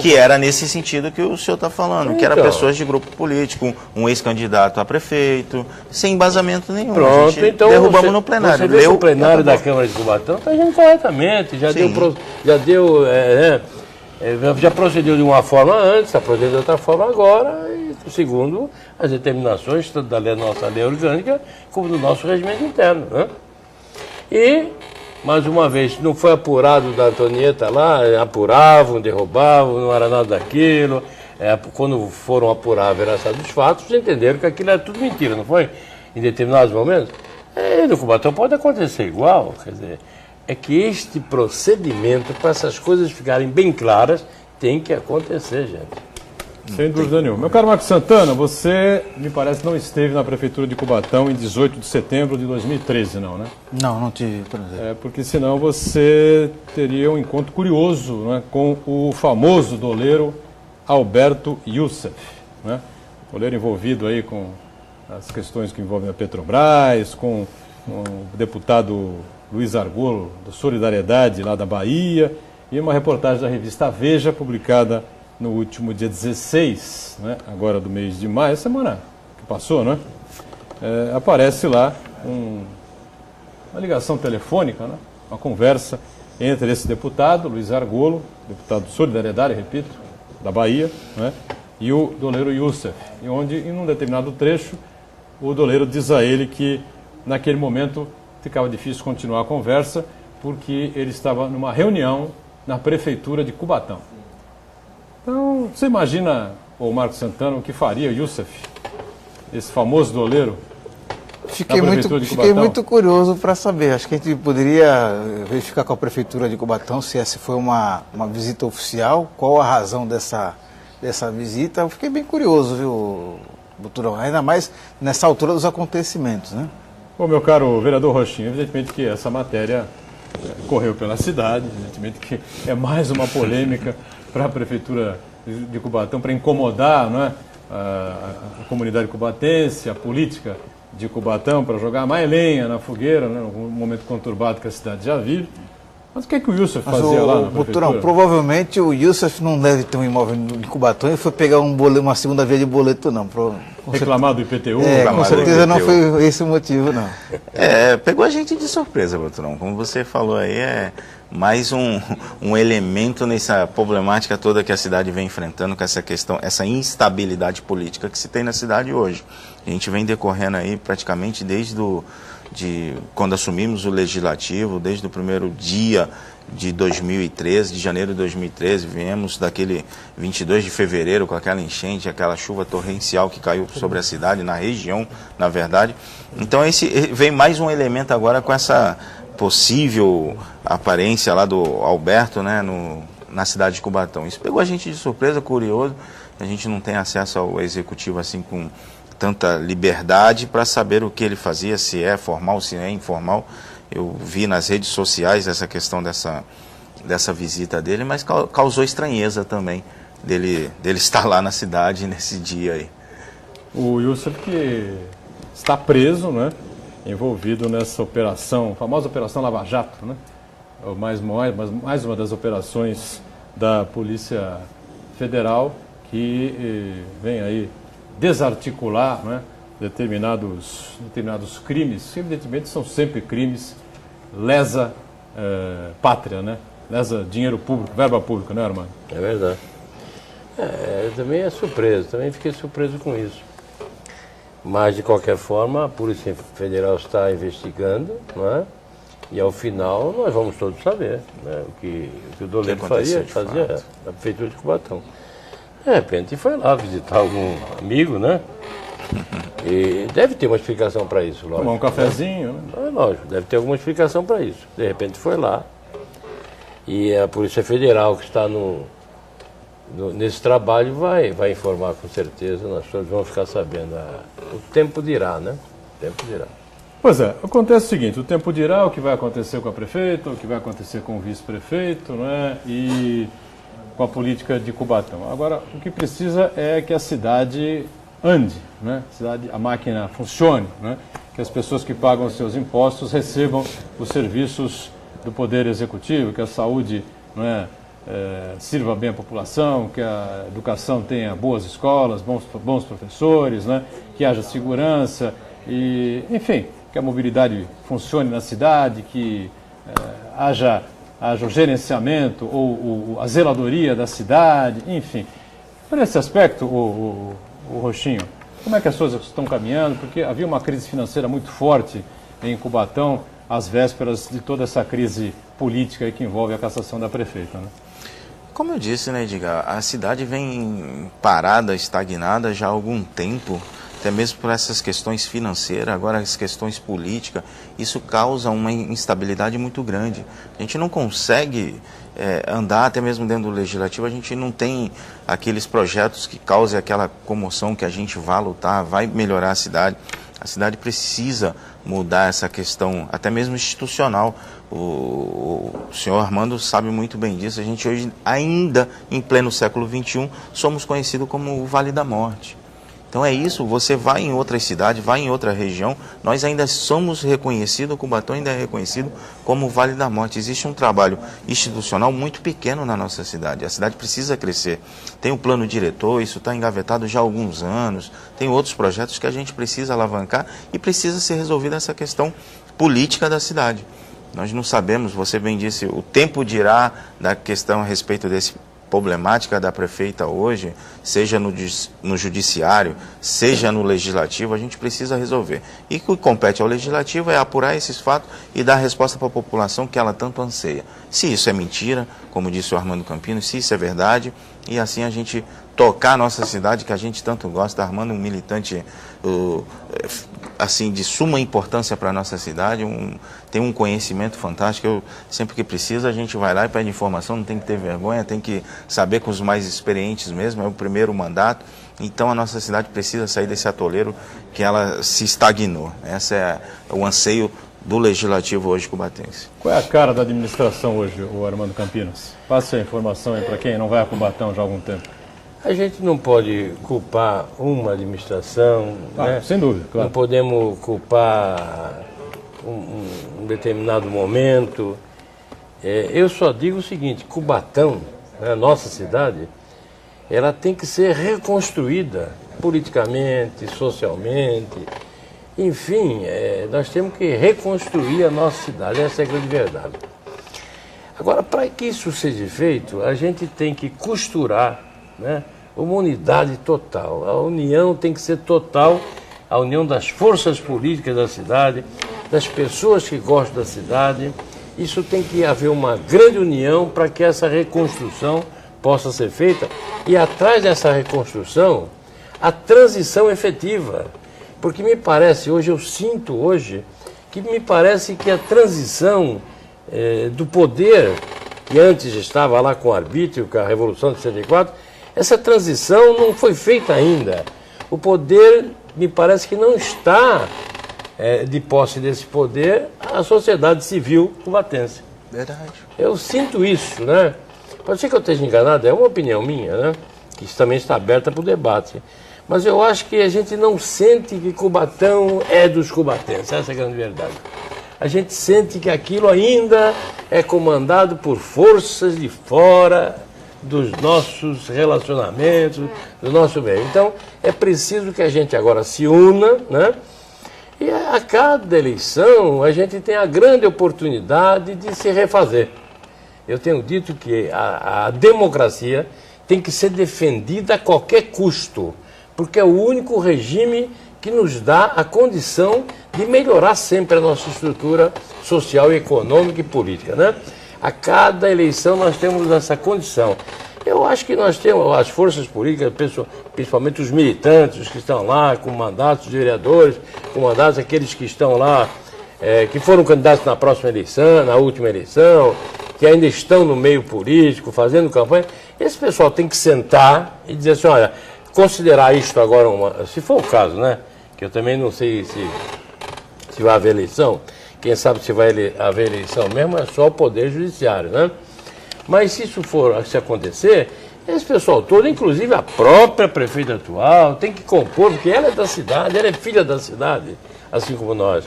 Que era nesse sentido que o senhor está falando, que era pessoas de grupo político, um ex-candidato a prefeito, sem embasamento nenhum. Pronto, então derrubamos no plenário. Você vê que o plenário da Câmara de Cubatão está agindo corretamente, já procedeu de uma forma antes, está procedendo de outra forma agora, e segundo as determinações, tanto da nossa lei orgânica, como do nosso regimento interno, né? E, mais uma vez, não foi apurado da Antonieta lá, apuravam, derrubavam, não era nada daquilo. Quando foram apurar a veracidade dos fatos, entenderam que aquilo era tudo mentira, não foi? Em determinados momentos. No Cubatão pode acontecer igual, quer dizer, é que este procedimento, para essas coisas ficarem bem claras, tem que acontecer, gente. Sem dúvida nenhuma. Meu caro Marcos Santana, você, me parece, não esteve na Prefeitura de Cubatão em 18 de setembro de 2013, não, né? Não tive prazer. Porque senão você teria um encontro curioso, né, com o famoso doleiro Alberto Youssef, né? Doleiro envolvido aí com as questões que envolvem a Petrobras, com o deputado Luiz Argolo, do Solidariedade, lá da Bahia, e uma reportagem da revista Veja, publicada no último dia 16, né, agora do mês de maio, semana que passou, né? Aparece lá uma ligação telefônica, né? Uma conversa entre esse deputado, Luiz Argolo, deputado de Solidariedade, repito, da Bahia, né? E o doleiro Youssef, e onde, em um determinado trecho, o doleiro diz a ele que, naquele momento, ficava difícil continuar a conversa, porque ele estava numa reunião na prefeitura de Cubatão. Então, você imagina, o Marcos Santana, o que faria Youssef, esse famoso doleiro? Fiquei muito curioso para saber. Acho que a gente poderia verificar com a Prefeitura de Cubatão se essa foi uma visita oficial, qual a razão dessa visita. Eu fiquei bem curioso, viu, Buturão? Ainda mais nessa altura dos acontecimentos, né? Bom, meu caro vereador Rochinho, evidentemente que essa matéria correu pela cidade, evidentemente que é mais uma polêmica para a Prefeitura de Cubatão, para incomodar, não é, a comunidade cubatense, a política de Cubatão, para jogar mais lenha na fogueira, né, num momento conturbado que a cidade já vive. Mas o que é que o Youssef fazia lá na prefeitura? Buturão, provavelmente o Youssef não deve ter um imóvel em Cubatão e foi pegar uma segunda via de boleto, não. Reclamar do IPTU? Com certeza não foi esse o motivo, não. Pegou a gente de surpresa, Buturão. Como você falou aí, é mais um elemento nessa problemática toda que a cidade vem enfrentando, com essa questão, essa instabilidade política que se tem na cidade hoje. A gente vem decorrendo aí praticamente desde quando assumimos o Legislativo, desde o primeiro dia de 2013, de janeiro de 2013, viemos daquele 22 de fevereiro com aquela enchente, aquela chuva torrencial que caiu sobre a cidade, na região, na verdade. Então vem mais um elemento agora com essa possível aparência lá do Alberto, né, na cidade de Cubatão. Isso pegou a gente de surpresa, curioso. A gente não tem acesso ao executivo assim com tanta liberdade para saber o que ele fazia, se é formal, se é informal. Eu vi nas redes sociais essa questão dessa visita dele, mas causou estranheza também dele estar lá na cidade nesse dia aí. O Youssef que está preso, né, envolvido nessa operação, famosa Operação Lava Jato, né, mais uma das operações da Polícia Federal que vem aí desarticular, né, determinados crimes, que evidentemente são sempre crimes lesa pátria, né? Lesa dinheiro público, verba pública, né, Armando? É verdade. Também é surpreso, também fiquei surpreso com isso. Mas, de qualquer forma, a Polícia Federal está investigando, não é? E, ao final, nós vamos todos saber, né, o que o doleiro fazia na Prefeitura de Cubatão. De repente foi lá visitar algum amigo, né? E deve ter uma explicação para isso, lógico. Tomar um cafezinho, né? Lógico, deve ter alguma explicação para isso. De repente foi lá. E a Polícia Federal que está nesse trabalho vai informar com certeza, nós todos vamos ficar sabendo. O tempo dirá, né? O tempo dirá. Pois é, acontece o seguinte, o tempo dirá o que vai acontecer com a prefeita, o que vai acontecer com o vice-prefeito, né? E com a política de Cubatão. Agora, o que precisa é que a cidade ande, né? A máquina funcione, né? Que as pessoas que pagam os seus impostos recebam os serviços do Poder Executivo, que a saúde, né, sirva bem a população, que a educação tenha boas escolas, bons professores, né? Que haja segurança e, enfim, que a mobilidade funcione na cidade, que haja o gerenciamento ou a zeladoria da cidade, enfim. Por esse aspecto, o Rochinho, como é que as coisas estão caminhando? Porque havia uma crise financeira muito forte em Cubatão, às vésperas de toda essa crise política que envolve a cassação da prefeita, né? Como eu disse, né, Edgar, a cidade vem parada, estagnada já há algum tempo, até mesmo por essas questões financeiras, agora as questões políticas, isso causa uma instabilidade muito grande. A gente não consegue andar, até mesmo dentro do Legislativo, a gente não tem aqueles projetos que causem aquela comoção que a gente vai lutar, vai melhorar a cidade. A cidade precisa mudar essa questão, até mesmo institucional. O senhor Armando sabe muito bem disso. A gente hoje, ainda em pleno século XXI, somos conhecidos como o Vale da Morte. Então é isso, você vai em outra cidade, vai em outra região, nós ainda somos reconhecidos, Cubatão ainda é reconhecido como Vale da Morte. Existe um trabalho institucional muito pequeno na nossa cidade, a cidade precisa crescer. Tem um plano diretor, isso está engavetado já há alguns anos, tem outros projetos que a gente precisa alavancar e precisa ser resolvida essa questão política da cidade. Nós não sabemos, você bem disse, o tempo dirá da questão a respeito desse problemática da prefeita hoje, seja no judiciário, seja no legislativo, a gente precisa resolver. E o que compete ao legislativo é apurar esses fatos e dar resposta para a população que ela tanto anseia. Se isso é mentira, como disse o Armando Campino, se isso é verdade, e assim a gente tocar a nossa cidade, que a gente tanto gosta. Armando é um militante assim, de suma importância para a nossa cidade, tem um conhecimento fantástico. Sempre que precisa, a gente vai lá e pede informação, não tem que ter vergonha, tem que saber com os mais experientes mesmo, é o primeiro mandato. Então a nossa cidade precisa sair desse atoleiro que ela se estagnou. Esse é o anseio do Legislativo hoje cubatense. Qual é a cara da administração hoje, o Armando Campinos? Passa a informação aí para quem não vai a Cubatão já há algum tempo. A gente não pode culpar uma administração, né? Sem dúvida, claro. Não podemos culpar um determinado momento. Eu só digo o seguinte, Cubatão, a nossa cidade, ela tem que ser reconstruída politicamente, socialmente. Enfim, nós temos que reconstruir a nossa cidade, essa é a grande verdade. Agora, para que isso seja feito, a gente tem que costurar, né, uma unidade total. A união tem que ser total, a união das forças políticas da cidade, das pessoas que gostam da cidade. Isso tem que haver uma grande união para que essa reconstrução possa ser feita. E atrás dessa reconstrução, a transição efetiva. Porque me parece, hoje eu sinto hoje, que me parece que a transição do poder, que antes estava lá com o arbítrio, com a Revolução de 64, essa transição não foi feita ainda. O poder, me parece que não está de posse desse poder a sociedade civil cubatense. Verdade. Eu sinto isso, né? Pode ser que eu esteja enganado, é uma opinião minha, né? Que também está aberta para o debate. Mas eu acho que a gente não sente que Cubatão é dos cubatenses, essa é a grande verdade. A gente sente que aquilo ainda é comandado por forças de fora dos nossos relacionamentos, do nosso meio. Então, é preciso que a gente agora se una, né? E a cada eleição a gente tem a grande oportunidade de se refazer. Eu tenho dito que a democracia tem que ser defendida a qualquer custo, porque é o único regime que nos dá a condição de melhorar sempre a nossa estrutura social, econômica e política, né? A cada eleição nós temos essa condição. Eu acho que nós temos as forças políticas, principalmente os militantes que estão lá com mandatos de vereadores, com mandatos aqueles que estão lá, que foram candidatos na próxima eleição, na última eleição, que ainda estão no meio político, fazendo campanha. Esse pessoal tem que sentar e dizer assim, olha, considerar isto agora, se for o caso, né? Que eu também não sei se vai haver eleição, quem sabe se vai haver eleição mesmo é só o Poder Judiciário, né? Mas se isso se acontecer, esse pessoal todo, inclusive a própria prefeita atual, tem que compor, porque ela é da cidade, ela é filha da cidade, assim como nós.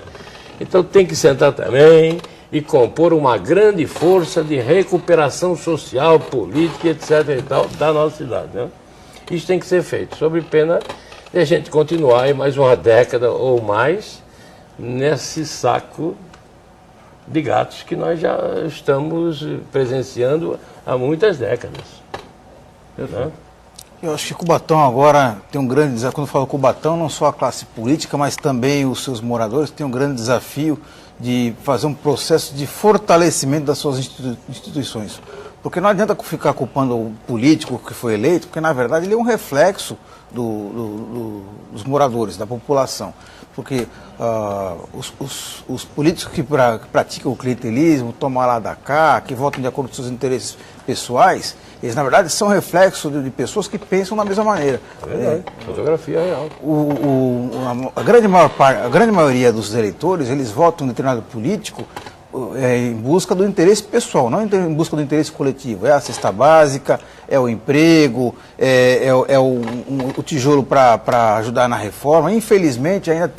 Então tem que sentar também e compor uma grande força de recuperação social, política, etc. e tal, da nossa cidade, né? Isso tem que ser feito, sob pena de a gente continuar aí mais uma década ou mais nesse saco de gatos que nós já estamos presenciando há muitas décadas. Né? Eu acho que Cubatão agora tem um grande desafio. Quando eu falo Cubatão, não só a classe política, mas também os seus moradores têm um grande desafio de fazer um processo de fortalecimento das suas instituições. Porque não adianta ficar culpando o político que foi eleito, porque na verdade ele é um reflexo dos moradores, da população. Porque os políticos que praticam o clientelismo, tomam lá da cá, que votam de acordo com seus interesses pessoais, eles na verdade são reflexo de pessoas que pensam da mesma maneira. É verdade, fotografia real. A grande maioria dos eleitores, eles votam em um determinado político em busca do interesse pessoal, não em busca do interesse coletivo. É a cesta básica, é o emprego, é o tijolo para ajudar na reforma. Infelizmente, ainda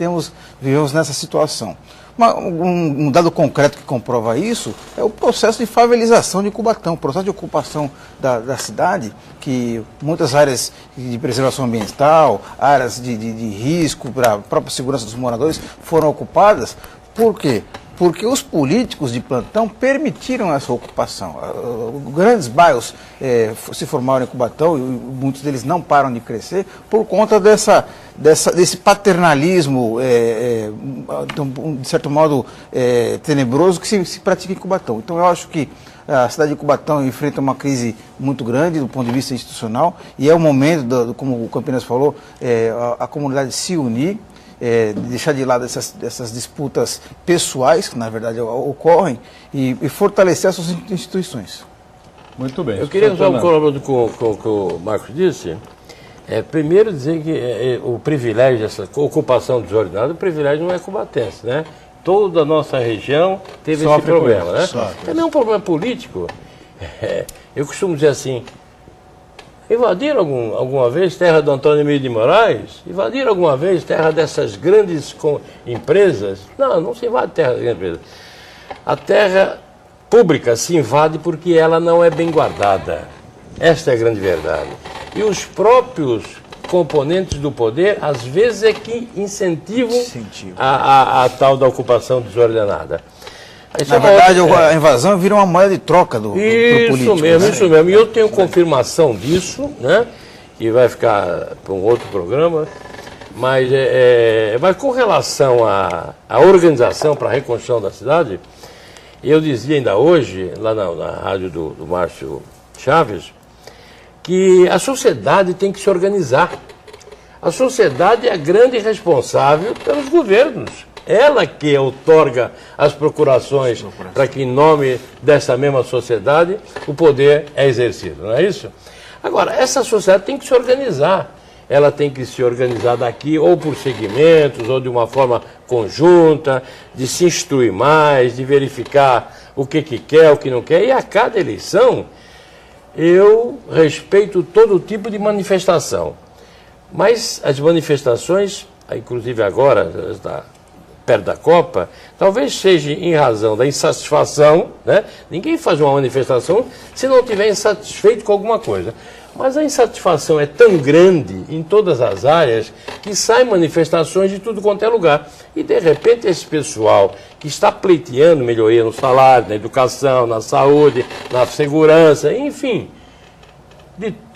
vivemos nessa situação. Um dado concreto que comprova isso é o processo de favelização de Cubatão, o processo de ocupação da cidade, que muitas áreas de preservação ambiental, áreas de risco para a própria segurança dos moradores foram ocupadas. Por quê? Porque os políticos de plantão permitiram essa ocupação. Grandes bairros se formaram em Cubatão e muitos deles não param de crescer por conta desse paternalismo, de certo modo, tenebroso que se pratica em Cubatão. Então eu acho que a cidade de Cubatão enfrenta uma crise muito grande do ponto de vista institucional e é o momento, como o Campinas falou, a comunidade se unir, deixar de lado essas disputas pessoais, que na verdade ocorrem, e fortalecer essas instituições. Muito bem. Eu queria usar um colaborador com o que o Marcos disse. Primeiro dizer que o privilégio dessa ocupação desordenada, o privilégio não é cubatense, né? Toda a nossa região teve esse problema, né? Também é um problema político. Eu costumo dizer assim, invadiram alguma vez terra do Antônio Emílio de Moraes? Invadiram alguma vez terra dessas grandes empresas? Não se invade terra das grandes empresas. A terra pública se invade porque ela não é bem guardada. Esta é a grande verdade. E os próprios componentes do poder, às vezes, é que incentivam a tal da ocupação desordenada. Na verdade, a invasão vira uma moeda de troca do político. Isso mesmo. E eu tenho confirmação disso, né? E vai ficar para um outro programa. Mas com relação à organização para a reconstrução da cidade, eu dizia ainda hoje, lá na rádio do Márcio Chaves, que a sociedade tem que se organizar. A sociedade é a grande responsável pelos governos. Ela que outorga as procurações para que, em nome dessa mesma sociedade, o poder é exercido, não é isso? Agora, essa sociedade tem que se organizar. Ela tem que se organizar daqui ou por segmentos, ou de uma forma conjunta, de se instruir mais, de verificar o que quer, o que não quer. E a cada eleição, eu respeito todo tipo de manifestação. Mas as manifestações, inclusive agora, está perto da Copa, talvez seja em razão da insatisfação, né? Ninguém faz uma manifestação se não estiver insatisfeito com alguma coisa. Mas a insatisfação é tão grande em todas as áreas que saem manifestações de tudo quanto é lugar. E, de repente, esse pessoal que está pleiteando melhoria no salário, na educação, na saúde, na segurança, enfim,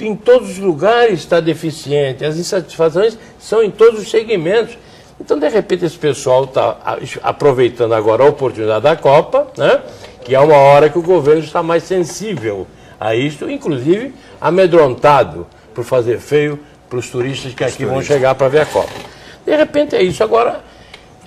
em todos os lugares está deficiente. As insatisfações são em todos os segmentos. Então, de repente, esse pessoal está aproveitando agora a oportunidade da Copa, né? Que é uma hora que o governo está mais sensível a isto, inclusive amedrontado por fazer feio para os turistas que aqui vão chegar para ver a Copa. De repente é isso. Agora,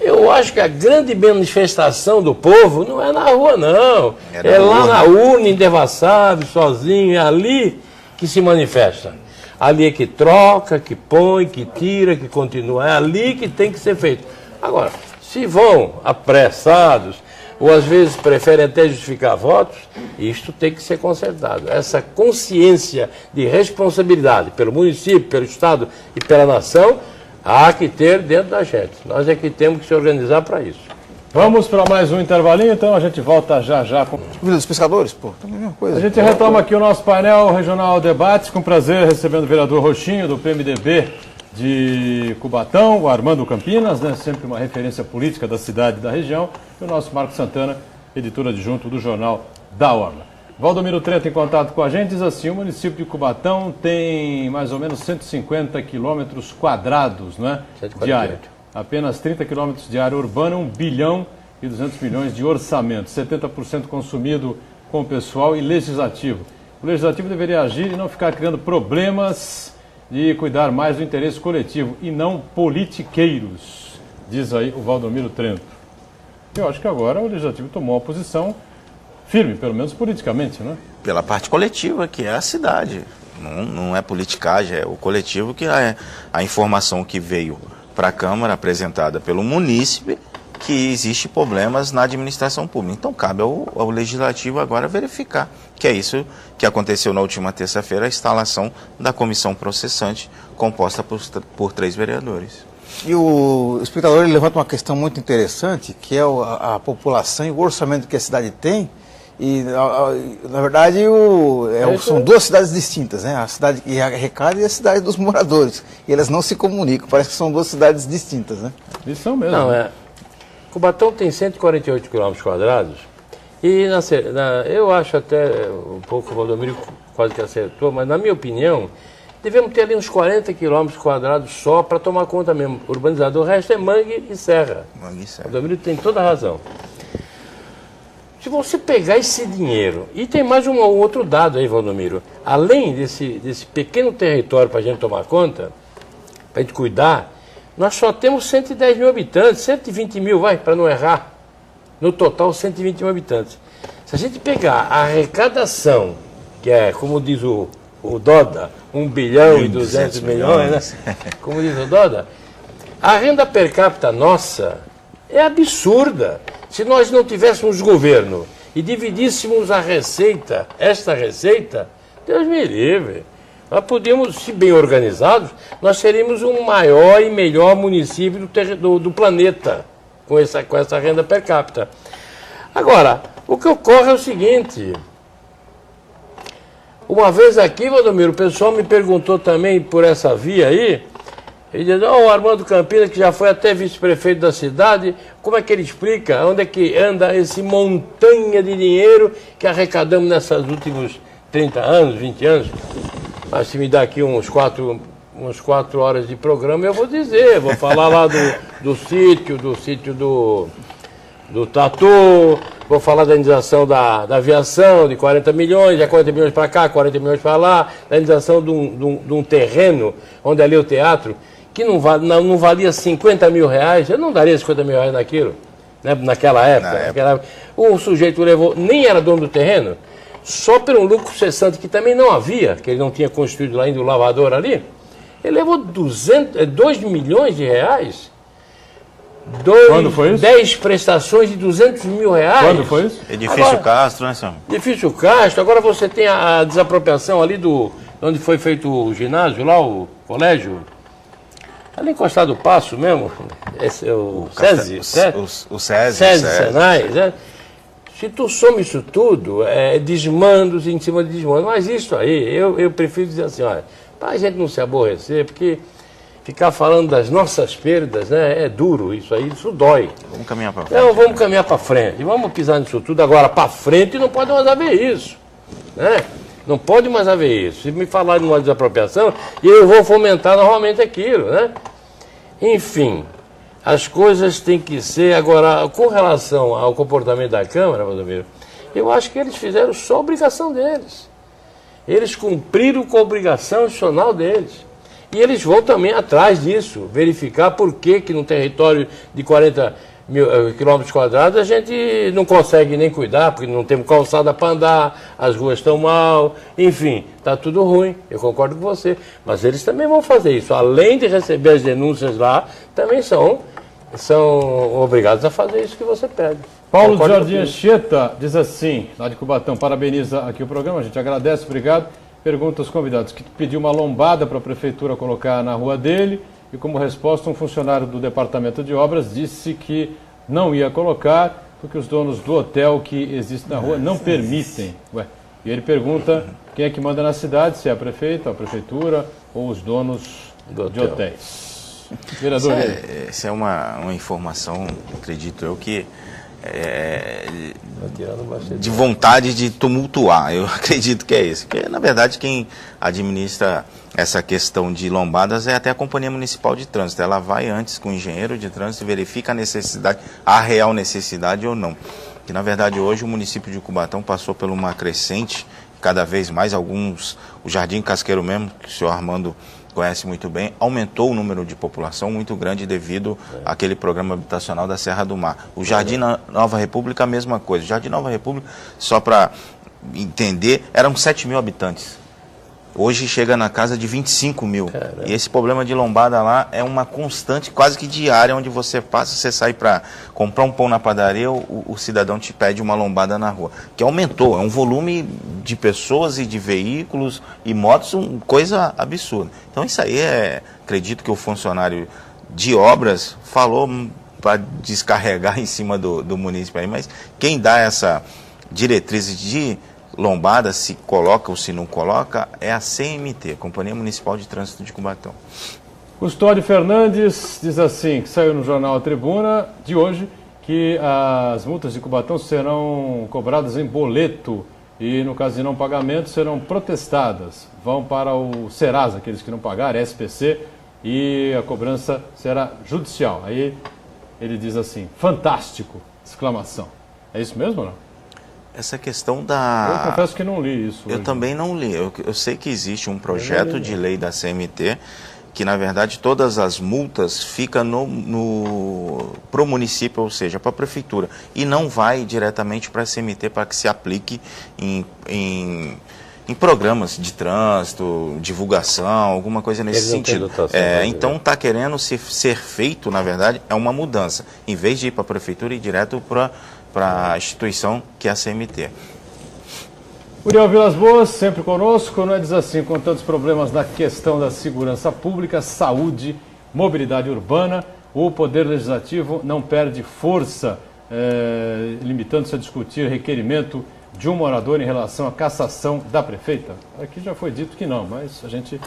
eu acho que a grande manifestação do povo não é na rua, não. É lá na urna, indevassável, sozinho, é ali que se manifesta. Ali é que troca, que põe, que tira, que continua. É ali que tem que ser feito. Agora, se vão apressados, ou às vezes preferem até justificar votos, isto tem que ser consertado. Essa consciência de responsabilidade pelo município, pelo Estado e pela nação, há que ter dentro da gente. Nós é que temos que se organizar para isso. Vamos para mais um intervalinho, então a gente volta já com... Vida dos pescadores, pô, também é a mesma coisa. A gente retoma aqui o nosso painel regional debates, com prazer recebendo o vereador Rochinho, do PMDB de Cubatão, o Armando Campinas, né, sempre uma referência política da cidade e da região, e o nosso Marcos Santana, editor adjunto do jornal da Orla. Valdomiro Trento em contato com a gente, diz assim: o município de Cubatão tem mais ou menos 150 quilômetros quadrados, não é, de área. Apenas 30 quilômetros de área urbana, 1 bilhão e 200 milhões de orçamento, 70% consumido com o pessoal e legislativo. O legislativo deveria agir e não ficar criando problemas e cuidar mais do interesse coletivo e não politiqueiros, diz aí o Valdomiro Trento. Eu acho que agora o legislativo tomou uma posição firme, pelo menos politicamente, não é? Pela parte coletiva, que é a cidade. Não é politicagem, é o coletivo, que é a informação que veio para a Câmara, apresentada pelo munícipe, que existe problemas na administração pública. Então cabe ao Legislativo agora verificar, que é isso que aconteceu na última terça-feira, a instalação da comissão processante composta por 3 vereadores. E o espectador ele levanta uma questão muito interessante, que é a população e o orçamento que a cidade tem. E, na verdade, são 2 cidades distintas, né? A cidade que arrecada e a cidade dos moradores. E elas não se comunicam, parece que são 2 cidades distintas, né? Isso são mesmo. Não, Cubatão tem 148 km², e eu acho até um pouco, o Valdomiro quase que acertou, mas na minha opinião, devemos ter ali uns 40 km² só para tomar conta mesmo, urbanizado. O resto é mangue e serra. Mangue e serra. O Valdomiro tem toda a razão. Se você pegar esse dinheiro, e tem mais um outro dado aí, Valdomiro, além desse pequeno território para a gente tomar conta, para a gente cuidar, nós só temos 110 mil habitantes, 120 mil, para não errar, no total 120 mil habitantes. Se a gente pegar a arrecadação, que é, como diz o Doda, 1 bilhão e 200 milhões, né? Como diz o Doda, a renda per capita nossa é absurda. Se nós não tivéssemos governo e dividíssemos a receita, esta receita, Deus me livre. Nós podíamos, se bem organizados, nós seríamos o maior e melhor município do planeta com essa renda per capita. Agora, o que ocorre é o seguinte. Uma vez aqui, Valdomiro, o pessoal me perguntou também por essa via aí, ele diz, o Armando Campina, que já foi até vice-prefeito da cidade, como é que ele explica onde é que anda esse montanha de dinheiro que arrecadamos nesses últimos 30 anos, 20 anos? Mas se me dá aqui uns 4 horas de programa, eu vou dizer, vou falar lá do sítio do Tatu, vou falar da indenização da aviação, de 40 milhões, já 40 milhões para cá, 40 milhões para lá, da indenização de um terreno, onde ali é o teatro, que não valia 50 mil reais, eu não daria 50 mil reais naquilo, né, naquela época. O sujeito levou, nem era dono do terreno, só pelo lucro cessante, que também não havia, que ele não tinha construído lá ainda o lavador ali, ele levou 2 milhões de reais. Quando foi isso? 10 prestações de 200 mil reais. Quando foi isso? Edifício agora, Castro, né, senhor? Edifício Castro. Agora você tem a desapropriação ali onde foi feito o ginásio, lá o colégio. Ali encostado do Paço mesmo. Esse é o SESI. O SESI. Senai, né? Se tu soma isso tudo, desmandos em cima de desmandos. Mas isso aí, eu prefiro dizer assim, olha, para a gente não se aborrecer, porque ficar falando das nossas perdas, né, é duro, isso dói. Vamos caminhar para frente. Então vamos caminhar para frente, vamos pisar nisso tudo. Agora, para frente, não pode mais haver isso, né? Não pode mais haver isso. Se me falar de uma desapropriação, eu vou fomentar novamente aquilo, né? Enfim, as coisas têm que ser... Agora, com relação ao comportamento da Câmara, Valdomiro, eu acho que eles fizeram só a obrigação deles. Eles cumpriram com a obrigação institucional deles. E eles vão também atrás disso, verificar por que num território de 40 mil km² a gente não consegue nem cuidar, porque não temos calçada para andar, as ruas estão mal, enfim, está tudo ruim, eu concordo com você. Mas eles também vão fazer isso, além de receber as denúncias lá, também são obrigados a fazer isso que você pede. Paulo de Jardim Anchieta diz assim, lá de Cubatão, parabeniza aqui o programa, a gente agradece, obrigado. Pergunta aos convidados, que pediu uma lombada para a prefeitura colocar na rua dele e como resposta um funcionário do departamento de obras disse que não ia colocar porque os donos do hotel que existe na rua não permitem. E ele pergunta quem é que manda na cidade, se é a prefeita, a prefeitura ou os donos de hotéis. Vereador. Essa é uma informação, acredito eu, que de vontade de tumultuar, eu acredito que é isso. Porque, na verdade, quem administra essa questão de lombadas é até a Companhia Municipal de Trânsito. Ela vai antes com o engenheiro de trânsito e verifica a necessidade, a real necessidade ou não. Que, na verdade, hoje o município de Cubatão passou por uma crescente, cada vez mais o Jardim Casqueiro mesmo, que o senhor Armando conhece muito bem, aumentou o número de população muito grande devido àquele programa habitacional da Serra do Mar. O Jardim Nova República, a mesma coisa. O Jardim Nova República, só para entender, eram 7 mil habitantes. Hoje chega na casa de 25 mil. Caramba. E esse problema de lombada lá é uma constante, quase que diária, onde você passa, você sai para comprar um pão na padaria, o cidadão te pede uma lombada na rua. Que aumentou, é um volume de pessoas e de veículos e motos, coisa absurda. Então isso aí acredito que o funcionário de obras falou para descarregar em cima do município aí, mas quem dá essa diretriz de lombada, se coloca ou se não coloca, é a CMT, Companhia Municipal de Trânsito de Cubatão. Custódio Fernandes diz assim, que saiu no jornal A Tribuna de hoje, que as multas de Cubatão serão cobradas em boleto e, no caso de não pagamento, serão protestadas. Vão para o Serasa, aqueles que não pagarem, SPC, e a cobrança será judicial. Aí ele diz assim, fantástico, exclamação. É isso mesmo ou não? Essa questão da... Eu confesso que não li isso. Eu também não li. Eu sei que existe um projeto de lei da CMT que, na verdade, todas as multas ficam para o município, ou seja, para a prefeitura. E não vai diretamente para a CMT para que se aplique em programas de trânsito, divulgação, alguma coisa nesse sentido. Então está querendo ser feito, na verdade, é uma mudança. Em vez de ir para a prefeitura, ir direto para a instituição que é a CMT. Uriel Vilas Boas, sempre conosco, diz assim, com tantos problemas na questão da segurança pública, saúde, mobilidade urbana, o Poder Legislativo não perde força, limitando-se a discutir requerimento de um morador em relação à cassação da prefeita. Aqui já foi dito que não, mas a gente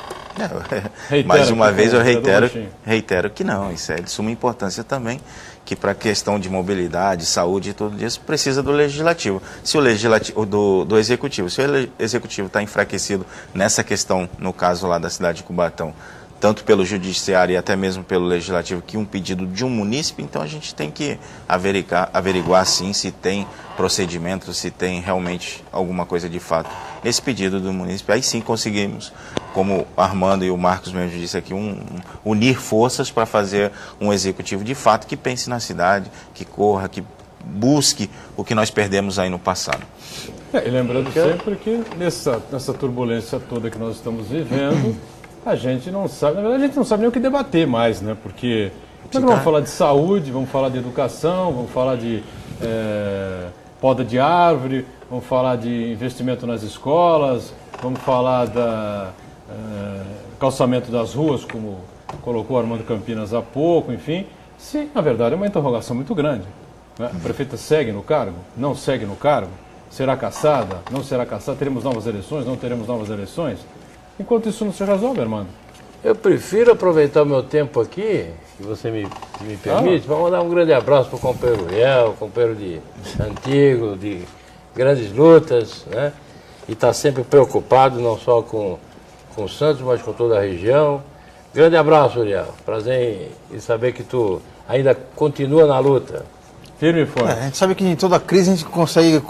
reitera. Mais uma vez eu reitero que não, isso é de suma importância também, que para a questão de mobilidade, saúde e tudo isso, precisa do legislativo. Se o legislativo do executivo, se o executivo está enfraquecido nessa questão, no caso lá da cidade de Cubatão, tanto pelo judiciário e até mesmo pelo legislativo, que um pedido de um munícipe, então a gente tem que averiguar sim se tem procedimento, se tem realmente alguma coisa de fato nesse pedido do munícipe. Aí sim conseguimos, como o Armando e o Marcos mesmo disse aqui, unir forças para fazer um executivo de fato que pense na cidade, que corra, que busque o que nós perdemos aí no passado. E lembrando sempre que nessa turbulência toda que nós estamos vivendo, a gente não sabe, na verdade a gente não sabe nem o que debater mais, né? Porque vamos falar de saúde, vamos falar de educação, vamos falar de poda de árvore, vamos falar de investimento nas escolas, vamos falar da calçamento das ruas, como colocou Armando Campinas há pouco, enfim. Sim, na verdade é uma interrogação muito grande. Né? A prefeita segue no cargo? Não segue no cargo? Será cassada? Não será cassada? Teremos novas eleições? Não teremos novas eleições? Enquanto isso não se resolve, Armando. Eu prefiro aproveitar o meu tempo aqui, se você me permite, para mandar um grande abraço para o companheiro Uriel, companheiro antigo, de grandes lutas, né? E está sempre preocupado, não só com o Santos, mas com toda a região. Grande abraço, Uriel. Prazer em saber que tu ainda continua na luta. Firme e forte. A gente sabe que em toda crise a gente consegue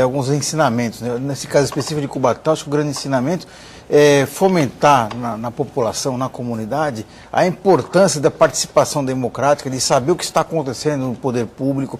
alguns ensinamentos, né? Nesse caso específico de Cubatão, acho que o grande ensinamento é fomentar na população, na comunidade, a importância da participação democrática, de saber o que está acontecendo no poder público.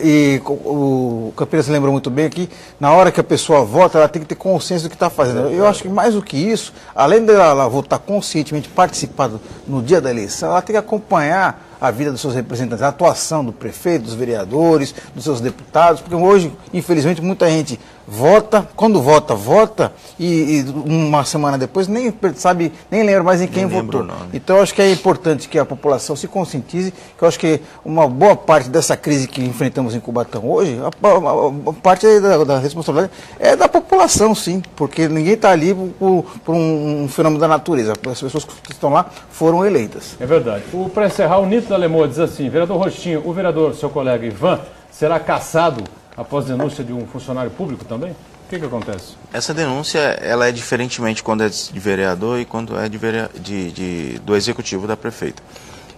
E o Campinas lembra muito bem aqui, na hora que a pessoa vota, ela tem que ter consciência do que está fazendo. Eu acho que mais do que isso, além dela votar conscientemente, participar no dia da eleição, ela tem que acompanhar a vida dos seus representantes, a atuação do prefeito, dos vereadores, dos seus deputados, porque hoje, infelizmente, muita gente vota, quando vota, e uma semana depois nem sabe, nem lembra mais em quem votou. Então, eu acho que é importante que a população se conscientize, que eu acho que uma boa parte dessa crise que enfrentamos em Cubatão hoje, a parte da responsabilidade é da população, sim, porque ninguém está ali por um fenômeno da natureza. As pessoas que estão lá foram eleitas. É verdade. Para encerrar, o Nito da Lemoa diz assim, vereador Rochinho, o vereador, seu colega Ivan, será cassado após denúncia de um funcionário público também? O que acontece? Essa denúncia, ela é diferentemente quando é de vereador e quando é do executivo da prefeita.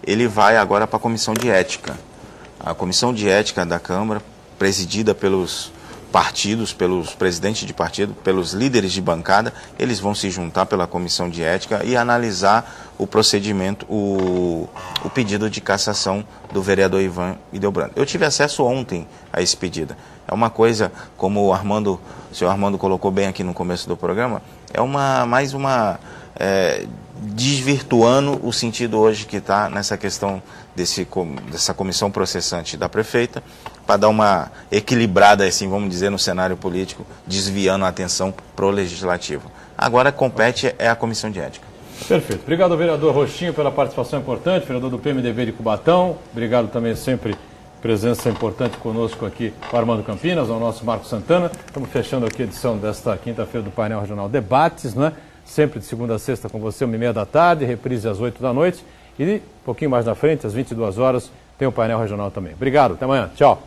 Ele vai agora para a comissão de ética. A comissão de ética da Câmara, presidida pelos partidos, pelos presidentes de partido, pelos líderes de bancada, eles vão se juntar pela comissão de ética e analisar o procedimento, o pedido de cassação do vereador Ivan Ildebrando. Eu tive acesso ontem a esse pedido. É uma coisa, como o senhor Armando colocou bem aqui no começo do programa, é mais uma desvirtuando o sentido hoje que está nessa questão dessa comissão processante da prefeita, para dar uma equilibrada, assim, vamos dizer, no cenário político, desviando a atenção para o legislativo. Agora compete a comissão de ética. Perfeito. Obrigado, vereador Roxinho, pela participação importante, vereador do PMDB de Cubatão. Obrigado também sempre, presença importante conosco aqui, o Armando Campinas, ao nosso Marcos Santana. Estamos fechando aqui a edição desta quinta-feira do Painel Regional Debates, né? Sempre de segunda a sexta com você, 1h30 da tarde, reprise às 8 da noite. E um pouquinho mais na frente, às 22 horas, tem o Painel Regional também. Obrigado, até amanhã. Tchau.